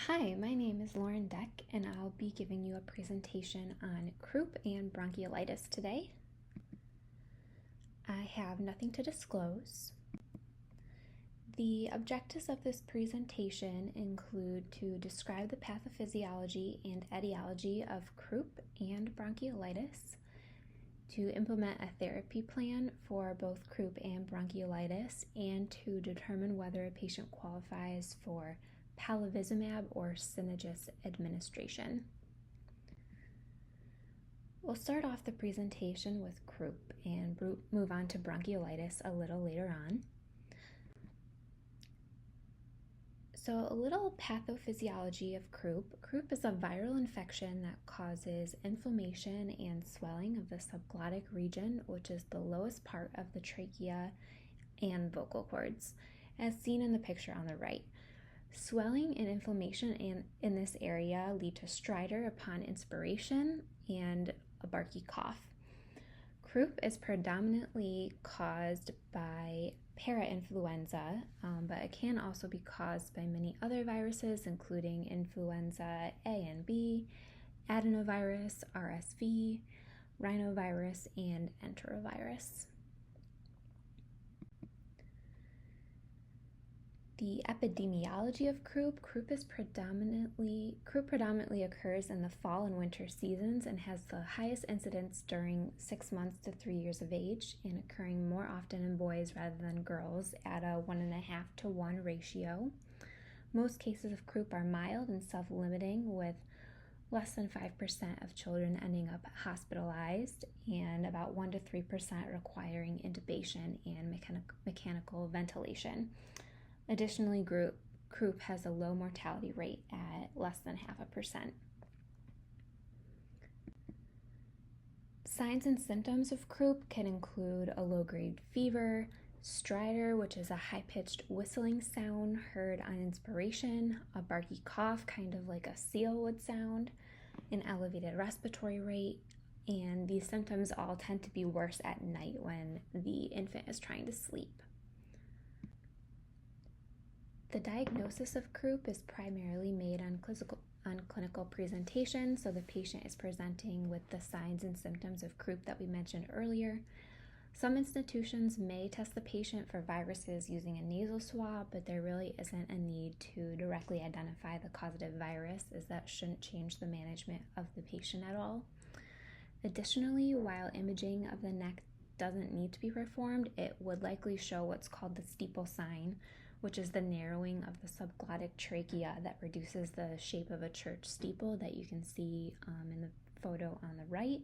Hi, my name is Lauren Deck, and I'll be giving you a presentation on croup and bronchiolitis today. I have nothing to disclose. The objectives of this presentation include to describe the pathophysiology and etiology of croup and bronchiolitis, to implement a therapy plan for both croup and bronchiolitis, and to determine whether a patient qualifies for palivizumab or Synagis administration. We'll start off the presentation with croup and move on to bronchiolitis a little later on. So a little pathophysiology of croup. Croup is a viral infection that causes inflammation and swelling of the subglottic region, which is the lowest part of the trachea and vocal cords, as seen in the picture on the right. Swelling and inflammation in this area lead to stridor upon inspiration and a barky cough. Croup is predominantly caused by parainfluenza, but it can also be caused by many other viruses, including influenza A and B, adenovirus, RSV, rhinovirus, and enterovirus. The epidemiology of croup predominantly occurs in the fall and winter seasons and has the highest incidence during 6 months to 3 years of age, and occurring more often in boys rather than girls at a 1.5 to 1 ratio. Most cases of croup are mild and self-limiting, with less than 5% of children ending up hospitalized and about 1 to 3% requiring intubation and mechanical ventilation. Additionally, croup has a low mortality rate at less than 0.5%. Signs and symptoms of croup can include a low-grade fever, stridor, which is a high-pitched whistling sound heard on inspiration, a barky cough, kind of like a seal would sound, an elevated respiratory rate, and these symptoms all tend to be worse at night when the infant is trying to sleep. The diagnosis of croup is primarily made on clinical presentation, so the patient is presenting with the signs and symptoms of croup that we mentioned earlier. Some institutions may test the patient for viruses using a nasal swab, but there really isn't a need to directly identify the causative virus, as that shouldn't change the management of the patient at all. Additionally, while imaging of the neck doesn't need to be performed, it would likely show what's called the steeple sign, which is the narrowing of the subglottic trachea that reduces the shape of a church steeple that you can see in the photo on the right.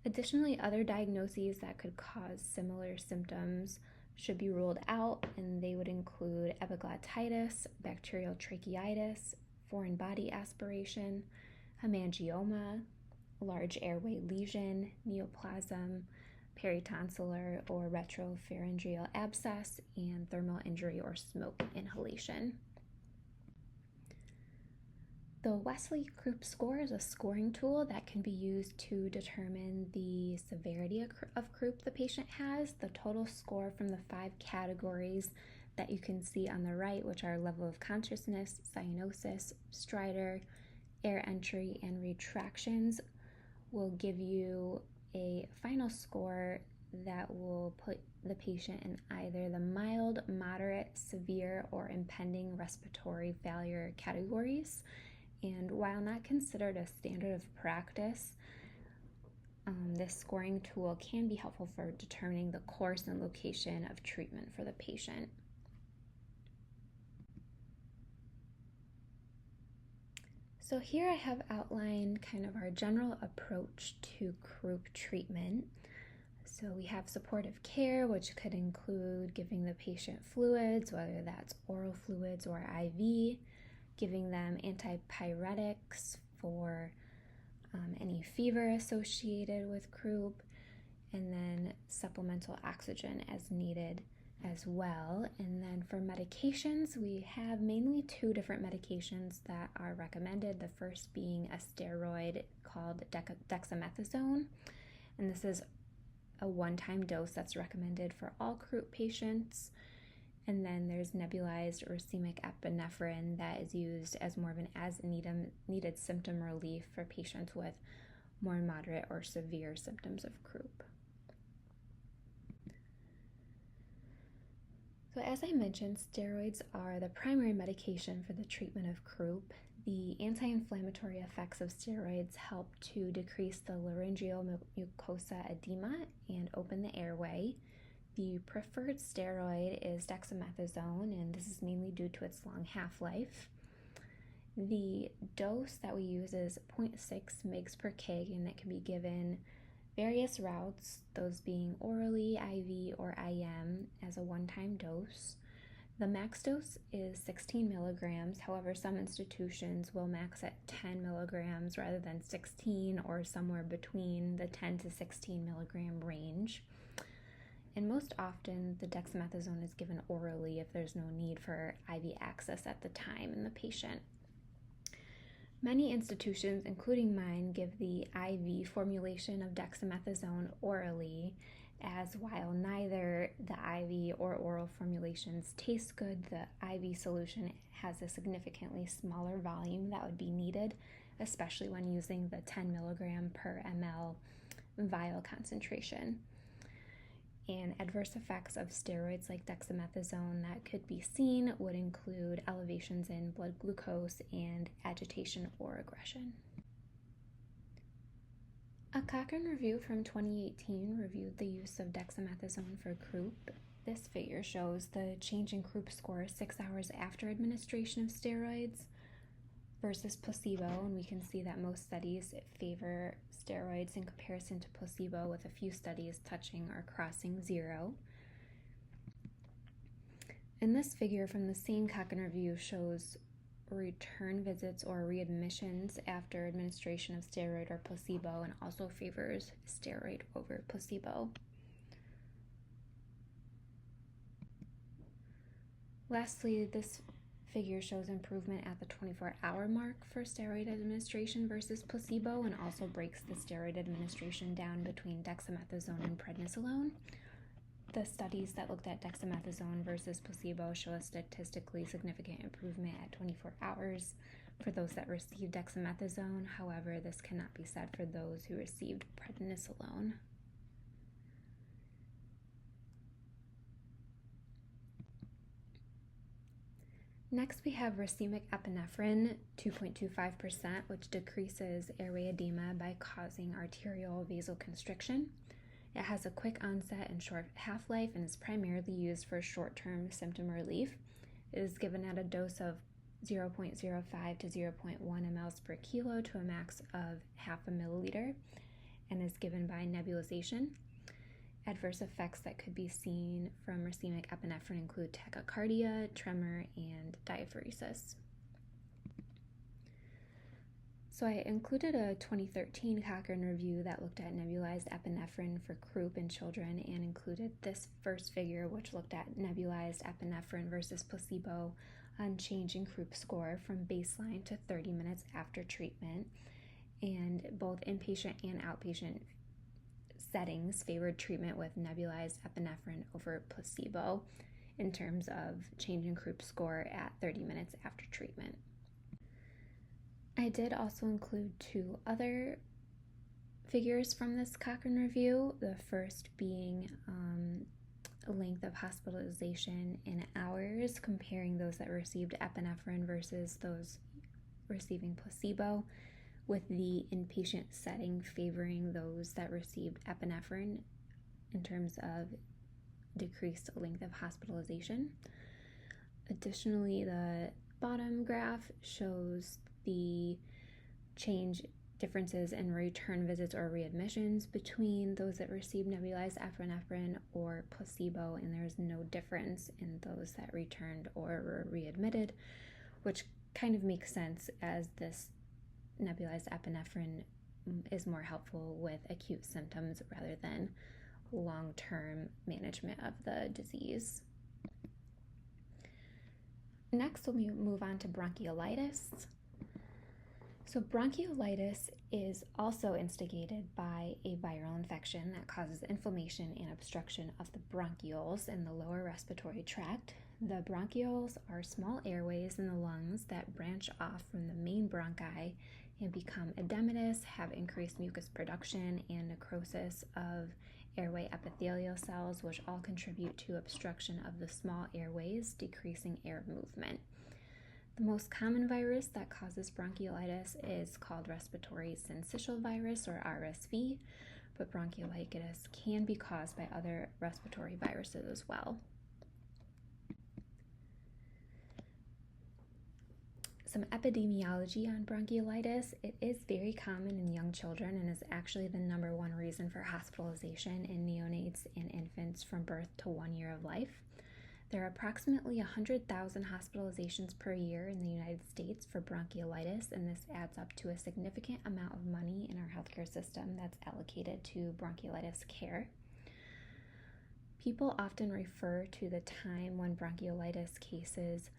Additionally, other diagnoses that could cause similar symptoms should be ruled out, and they would include epiglottitis, bacterial tracheitis, foreign body aspiration, hemangioma, large airway lesion, neoplasm, peritonsillar or retropharyngeal abscess, and thermal injury or smoke inhalation. The Wesley Croup score is a scoring tool that can be used to determine the severity of croup the patient has. The total score from the 5 categories that you can see on the right, which are level of consciousness, cyanosis, stridor, air entry, and retractions, will give you a final score that will put the patient in either the mild, moderate, severe, or impending respiratory failure categories. And while not considered a standard of practice, this scoring tool can be helpful for determining the course and location of treatment for the patient. So here I have outlined kind of our general approach to croup treatment. So we have supportive care, which could include giving the patient fluids, whether that's oral fluids or IV, giving them antipyretics for any fever associated with croup, and then supplemental oxygen as needed as well. And then for medications, we have mainly 2 different medications that are recommended. The first being a steroid called dexamethasone, and this is a one-time dose that's recommended for all croup patients. And then there's nebulized racemic epinephrine that is used as more of an as-needed symptom relief for patients with more moderate or severe symptoms of croup. So as I mentioned, steroids are the primary medication for the treatment of croup. The anti-inflammatory effects of steroids help to decrease the laryngeal mucosa edema and open the airway. The preferred steroid is dexamethasone, and this is mainly due to its long half-life. The dose that we use is 0.6 mg per kg, and it can be given various routes, those being orally, IV, or IM as a one-time dose. The max dose is 16 milligrams. However, some institutions will max at 10 milligrams rather than 16, or somewhere between the 10 to 16 milligram range. And most often, the dexamethasone is given orally if there's no need for IV access at the time in the patient. Many institutions, including mine, give the IV formulation of dexamethasone orally, as while neither the IV or oral formulations taste good, the IV solution has a significantly smaller volume that would be needed, especially when using the 10 milligram per ml vial concentration. And adverse effects of steroids like dexamethasone that could be seen would include elevations in blood glucose and agitation or aggression. A Cochrane review from 2018 reviewed the use of dexamethasone for croup. This figure shows the change in croup score 6 hours after administration of steroids versus placebo, and we can see that most studies favor steroids in comparison to placebo, with a few studies touching or crossing 0. And this figure from the same Cochrane review shows return visits or readmissions after administration of steroid or placebo, and also favors steroid over placebo. Lastly, this figure shows improvement at the 24-hour mark for steroid administration versus placebo, and also breaks the steroid administration down between dexamethasone and prednisolone. The studies that looked at dexamethasone versus placebo show a statistically significant improvement at 24 hours for those that received dexamethasone. However, this cannot be said for those who received prednisolone. Next, we have racemic epinephrine, 2.25%, which decreases airway edema by causing arterial vasoconstriction. It has a quick onset and short half-life and is primarily used for short-term symptom relief. It is given at a dose of 0.05 to 0.1 mL per kilo to a max of half a milliliter, and is given by nebulization. Adverse effects that could be seen from racemic epinephrine include tachycardia, tremor, and diaphoresis. So I included a 2013 Cochrane review that looked at nebulized epinephrine for croup in children, and included this first figure, which looked at nebulized epinephrine versus placebo on change in croup score from baseline to 30 minutes after treatment. And both inpatient and outpatient settings favored treatment with nebulized epinephrine over placebo in terms of change in croup score at 30 minutes after treatment. I did also include 2 other figures from this Cochrane review, the first being length of hospitalization in hours, comparing those that received epinephrine versus those receiving placebo, with the inpatient setting favoring those that received epinephrine in terms of decreased length of hospitalization. Additionally, the bottom graph shows the differences in return visits or readmissions between those that received nebulized epinephrine or placebo, and there's no difference in those that returned or were readmitted, which kind of makes sense as this nebulized epinephrine is more helpful with acute symptoms rather than long-term management of the disease. Next, we'll move on to bronchiolitis. So bronchiolitis is also instigated by a viral infection that causes inflammation and obstruction of the bronchioles in the lower respiratory tract. The bronchioles are small airways in the lungs that branch off from the main bronchi and become edematous, have increased mucus production and necrosis of airway epithelial cells, which all contribute to obstruction of the small airways, decreasing air movement. The most common virus that causes bronchiolitis is called respiratory syncytial virus, or RSV, but bronchiolitis can be caused by other respiratory viruses as well. Some epidemiology on bronchiolitis. It is very common in young children and is actually the number one reason for hospitalization in neonates and infants from birth to 1 year of life. There are approximately 100,000 hospitalizations per year in the United States for bronchiolitis, and this adds up to a significant amount of money in our healthcare system that's allocated to bronchiolitis care. People often refer to the time when bronchiolitis cases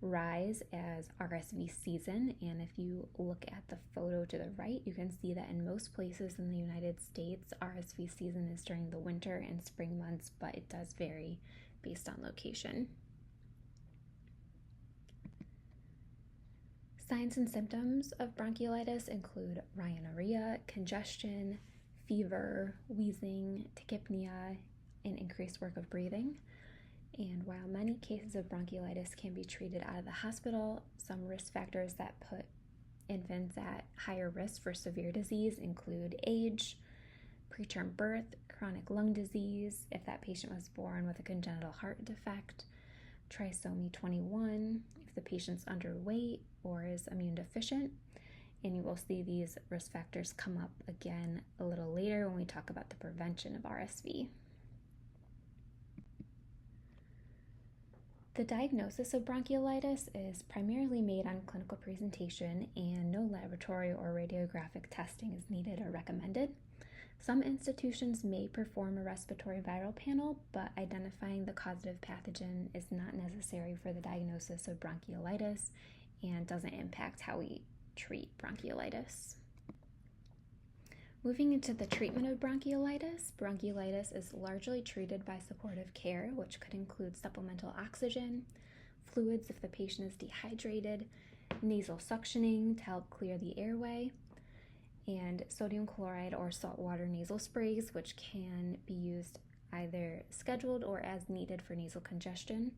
rise as RSV season, and if you look at the photo to the right, you can see that in most places in the United States, RSV season is during the winter and spring months, but it does vary based on location. Signs and symptoms of bronchiolitis include rhinorrhea, congestion, fever, wheezing, tachypnea, and increased work of breathing. And while many cases of bronchiolitis can be treated out of the hospital, some risk factors that put infants at higher risk for severe disease include age, preterm birth, chronic lung disease, if that patient was born with a congenital heart defect, trisomy 21, if the patient's underweight or is immune deficient. And you will see these risk factors come up again a little later when we talk about the prevention of RSV. The diagnosis of bronchiolitis is primarily made on clinical presentation, and no laboratory or radiographic testing is needed or recommended. Some institutions may perform a respiratory viral panel, but identifying the causative pathogen is not necessary for the diagnosis of bronchiolitis and doesn't impact how we treat bronchiolitis. Moving into the treatment of bronchiolitis, bronchiolitis is largely treated by supportive care, which could include supplemental oxygen, fluids if the patient is dehydrated, nasal suctioning to help clear the airway, and sodium chloride or saltwater nasal sprays, which can be used either scheduled or as needed for nasal congestion.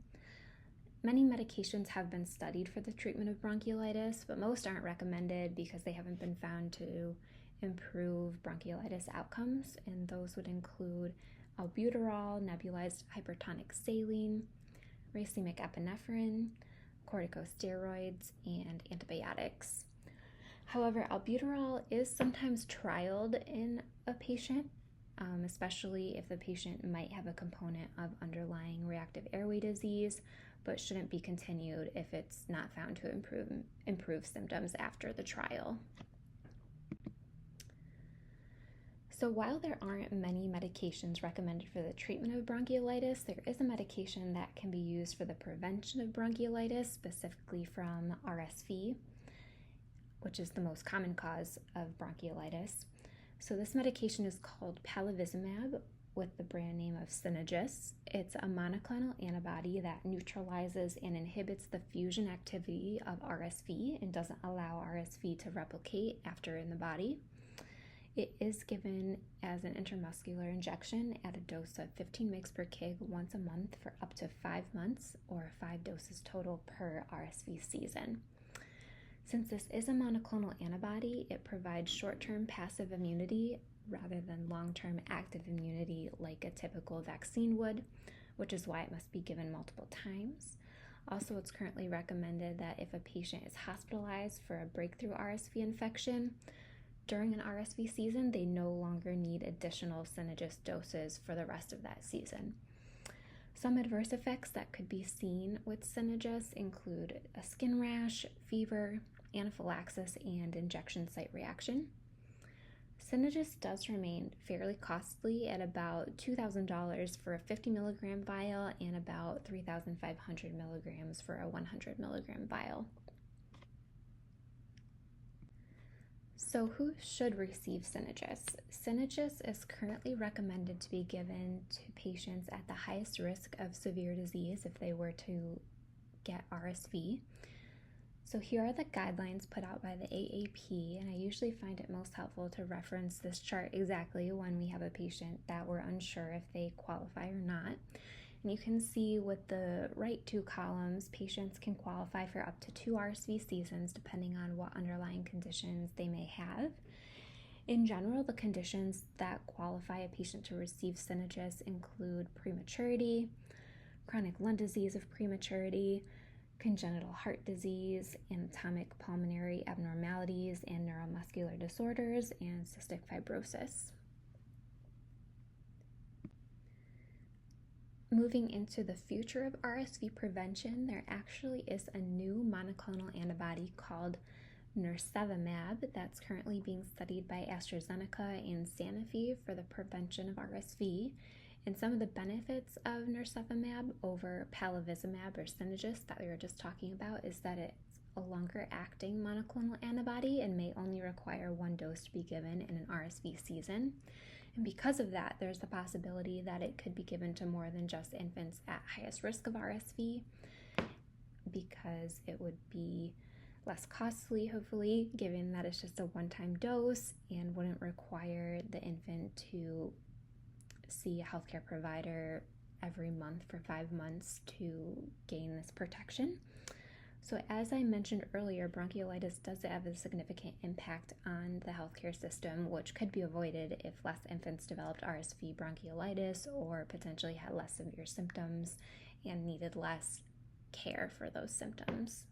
Many medications have been studied for the treatment of bronchiolitis, but most aren't recommended because they haven't been found to improve bronchiolitis outcomes, and those would include albuterol, nebulized hypertonic saline, racemic epinephrine, corticosteroids, and antibiotics. However, albuterol is sometimes trialed in a patient, especially if the patient might have a component of underlying reactive airway disease, but shouldn't be continued if it's not found to improve symptoms after the trial. So while there aren't many medications recommended for the treatment of bronchiolitis, there is a medication that can be used for the prevention of bronchiolitis, specifically from RSV, which is the most common cause of bronchiolitis. So this medication is called palivizumab with the brand name of Synagis. It's a monoclonal antibody that neutralizes and inhibits the fusion activity of RSV and doesn't allow RSV to replicate after in the body. It is given as an intramuscular injection at a dose of 15 mg/kg once a month for up to 5 months, or 5 doses total per RSV season. Since this is a monoclonal antibody, it provides short-term passive immunity rather than long-term active immunity like a typical vaccine would, which is why it must be given multiple times. Also, it's currently recommended that if a patient is hospitalized for a breakthrough RSV infection during an RSV season, they no longer need additional Synagis doses for the rest of that season. Some adverse effects that could be seen with Synagis include a skin rash, fever, anaphylaxis, and injection site reaction. Synagis does remain fairly costly at about $2,000 for a 50 milligram vial and about 3,500 milligrams for a 100 milligram vial. So who should receive Synagis? Synagis is currently recommended to be given to patients at the highest risk of severe disease if they were to get RSV. So here are the guidelines put out by the AAP, and I usually find it most helpful to reference this chart exactly when we have a patient that we're unsure if they qualify or not. And you can see with the right two columns, patients can qualify for up to 2 RSV seasons depending on what underlying conditions they may have. In general, the conditions that qualify a patient to receive Synagis include prematurity, chronic lung disease of prematurity, congenital heart disease, anatomic pulmonary abnormalities and neuromuscular disorders, and cystic fibrosis. Moving into the future of RSV prevention, there actually is a new monoclonal antibody called nirsevimab that's currently being studied by AstraZeneca and Sanofi for the prevention of RSV. And some of the benefits of nirsevimab over palivizumab or Synagis that we were just talking about is that it's a longer acting monoclonal antibody and may only require 1 dose to be given in an RSV season. And because of that, there's the possibility that it could be given to more than just infants at highest risk of RSV, because it would be less costly, hopefully, given that it's just a one-time dose and wouldn't require the infant to see a healthcare provider every month for 5 months to gain this protection. So as I mentioned earlier, bronchiolitis does have a significant impact on the healthcare system, which could be avoided if less infants developed RSV bronchiolitis or potentially had less severe symptoms and needed less care for those symptoms.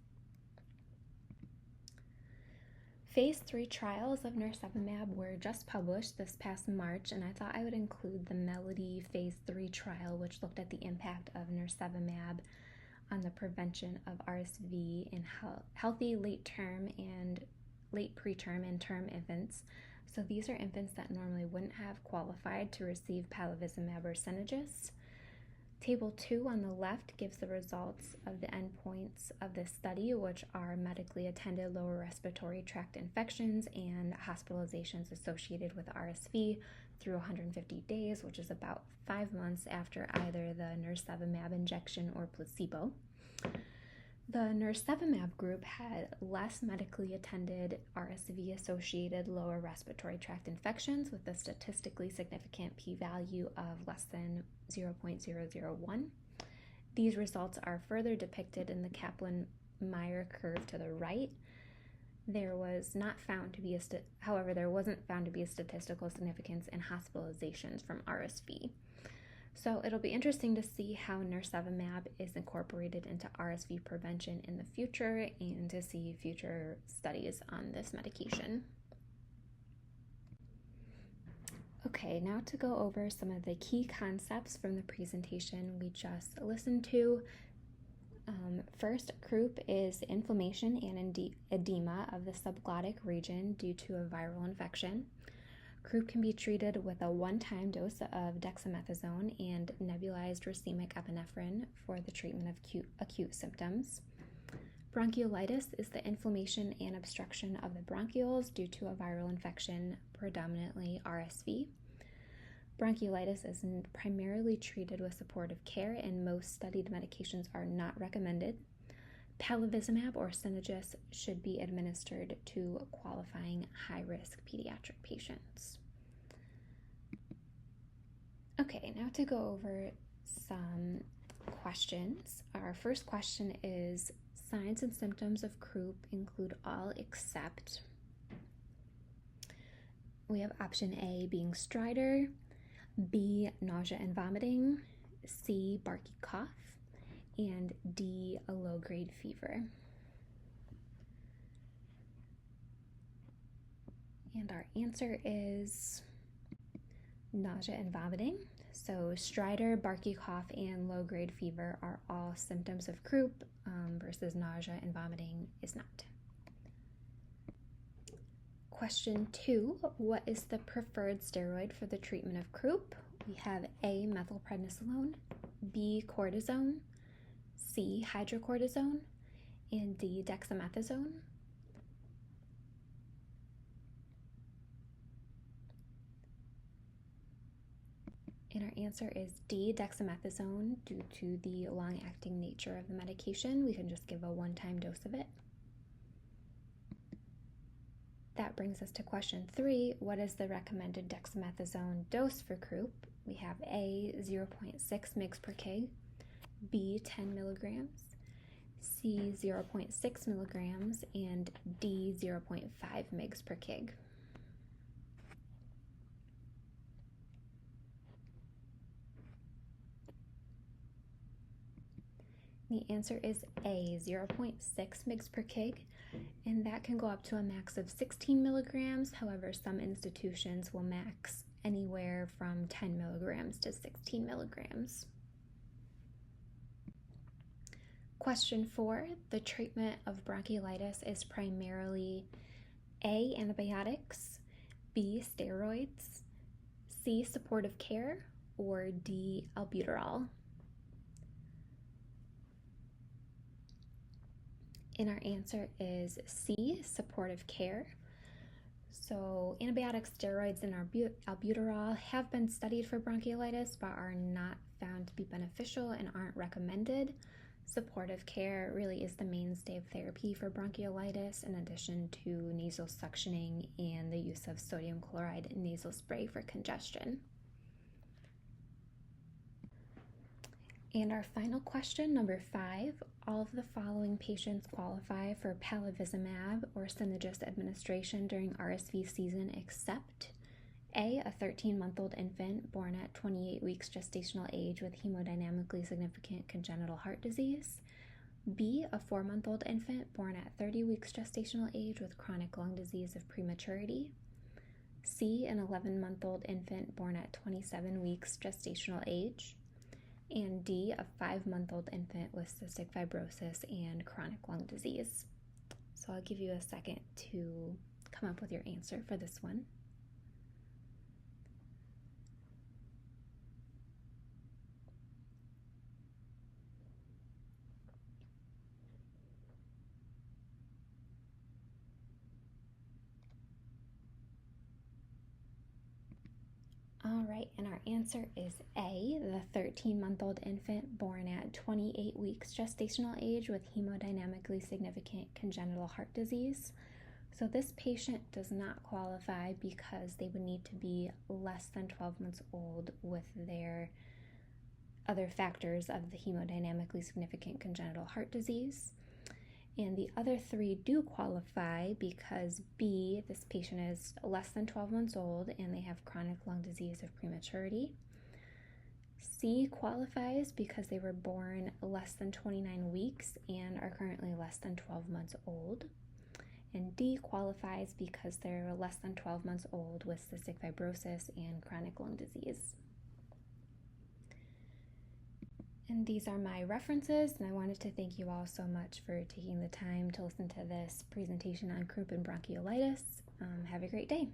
Phase 3 trials of nirsevimab were just published this past March, and I thought I would include the Melody Phase 3 trial, which looked at the impact of nirsevimab on the prevention of RSV in healthy late preterm and term infants. So these are infants that normally wouldn't have qualified to receive palivizumab or Synagis. Table 2 on the left gives the results of the endpoints of this study, which are medically attended lower respiratory tract infections and hospitalizations associated with RSV through 150 days, which is about 5 months after either the nirsevimab injection or placebo. The nirsevimab group had less medically attended RSV-associated lower respiratory tract infections with a statistically significant p-value of less than 0.001. These results are further depicted in the Kaplan-Meier curve to the right. There wasn't found to be a statistical significance in hospitalizations from RSV. So it'll be interesting to see how nirsevimab is incorporated into RSV prevention in the future and to see future studies on this medication. Okay, now to go over some of the key concepts from the presentation we just listened to. First, croup is inflammation and edema of the subglottic region due to a viral infection. Croup can be treated with a one-time dose of dexamethasone and nebulized racemic epinephrine for the treatment of acute symptoms. Bronchiolitis is the inflammation and obstruction of the bronchioles due to a viral infection, predominantly RSV. Bronchiolitis is primarily treated with supportive care, and most studied medications are not recommended. Palivizumab or Synagis should be administered to qualifying high-risk pediatric patients. Okay, now to go over some questions. Our first question is, signs and symptoms of croup include all except. We have option A being stridor, B, nausea and vomiting, C, barky cough, and D, a low-grade fever. And our answer is nausea and vomiting. So stridor, barky cough, and low-grade fever are all symptoms of croup versus nausea and vomiting is not. Question 2, what is the preferred steroid for the treatment of croup? We have A, methylprednisolone, B, cortisone, C, hydrocortisone, and D, dexamethasone. And our answer is D, dexamethasone. Due to the long-acting nature of the medication, we can just give a one-time dose of it. That brings us to question 3. What is the recommended dexamethasone dose for croup? We have A, 0.6 mg per kg, B, 10 milligrams, C, 0.6 milligrams, and D, 0.5 mg per kg. The answer is A, 0.6 mg per kg, and that can go up to a max of 16 milligrams. However, some institutions will max anywhere from 10 milligrams to 16 milligrams. Question 4, the treatment of bronchiolitis is primarily A, antibiotics, B, steroids, C, supportive care, or D, albuterol. And our answer is C, supportive care. So antibiotics, steroids, and albuterol have been studied for bronchiolitis but are not found to be beneficial and aren't recommended. Supportive care really is the mainstay of therapy for bronchiolitis, in addition to nasal suctioning and the use of sodium chloride nasal spray for congestion. And our final question, number 5, all of the following patients qualify for palivizumab or Synagis administration during RSV season except A, a 13-month-old infant born at 28 weeks gestational age with hemodynamically significant congenital heart disease, B, a 4-month-old infant born at 30 weeks gestational age with chronic lung disease of prematurity, C, an 11-month-old infant born at 27 weeks gestational age, and D, a 5-month-old infant with cystic fibrosis and chronic lung disease. So I'll give you a second to come up with your answer for this one. All right, and our answer is A, the 13-month-old infant born at 28 weeks gestational age with hemodynamically significant congenital heart disease. So this patient does not qualify because they would need to be less than 12 months old with their other factors of the hemodynamically significant congenital heart disease. And the other 3 do qualify because B, this patient is less than 12 months old and they have chronic lung disease of prematurity. C qualifies because they were born less than 29 weeks and are currently less than 12 months old. And D qualifies because they're less than 12 months old with cystic fibrosis and chronic lung disease. And these are my references, and I wanted to thank you all so much for taking the time to listen to this presentation on croup and bronchiolitis. Have a great day.